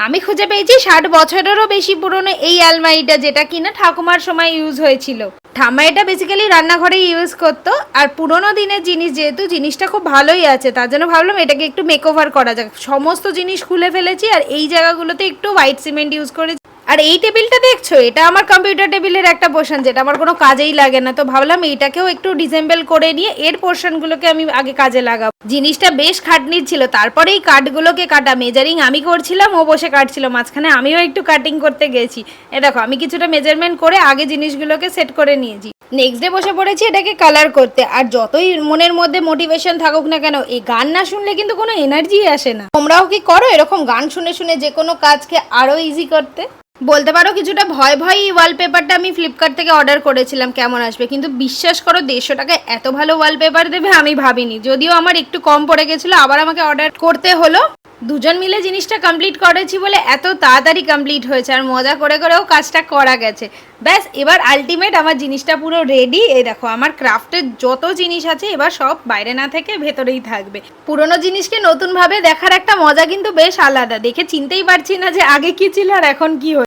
আমি খুঁজে পেয়েছি 60 বছরেরও বেশি পুরনো এই আলমারিটা, যেটা কিনা ঠাকুমার সময় ইউজ হয়েছিল। ঠাম্মা এটা বেসিক্যালি রান্নাঘরে ইউজ করতো। আর পুরোনো দিনের জিনিস, যেহেতু জিনিসটা খুব ভালোই আছে, তার জন্য ভাবলাম এটাকে একটু মেকওভার করা যাক। সমস্ত জিনিস খুলে ফেলেছি আর এই জায়গাগুলোতে একটু হোয়াইট সিমেন্ট ইউজ করেছি। আর এই টেবিলটা দেখছো, এটা আমার কম্পিউটার টেবিলের একটা পোর্শন, যেটা আমার কোনো কাজেই লাগে না। তো ভাবলাম এইটাকেও একটু ডিসেম্বল করে নিয়ে এর পোর্শনগুলোকে আমি আগে কাজে লাগাবো। জিনিসটা বেশ খাটনির ছিল। তারপরে এই কাঠগুলোকে কাটা, মেজারিং আমি করছিলাম, ও বসে কাটছিল, মাঝখানে আমিও একটু কাটিং করতে গেছি। এ দেখো, আমি কিছুটা মেজারমেন্ট করে আগে জিনিসগুলোকে সেট করে নিয়েছি। নেক্সট ডে বসে পড়েছি এটাকে কালার করতে। আর যতই মনের মধ্যে মোটিভেশন থাকুক না কেন, এই গান না শুনলে কিন্তু কোনো এনার্জি আসে না। তোমরাও কি করো এরকম গান শুনে শুনে যে কোনো কাজকে আরো ইজি করতে? বলতে পারো কিছুটা ভয় ভয় এই ওয়ালপেপারটা আমি ফ্লিপকার্ট থেকে অর্ডার করেছিলাম কেমন আসবে, কিন্তু বিশ্বাস করো 150 টাকায় এত ভালো ওয়ালপেপার দেবে আমি ভাবিনি। যদিও আমার একটু কম পড়ে গেছিলো, আবার আমাকে অর্ডার করতে হলো। দুজন মিলে জিনিসটা কমপ্লিট করেছি বলে এত তাড়াতাড়ি কমপ্লিট হয়েছে, আর মজা করে করেও কাজটা করা গেছে। ব্যাস, এবার আলটিমেট আমার জিনিসটা পুরো রেডি। এই দেখো, আমার ক্রাফটের যত জিনিস আছে এবার সব বাইরে না থেকে ভেতরেই থাকবে। পুরোনো জিনিসকে নতুনভাবে দেখার একটা মজা কিন্তু বেশ আলাদা। দেখে চিনতেই পারছি না যে আগে কি ছিল আর এখন কি হচ্ছে।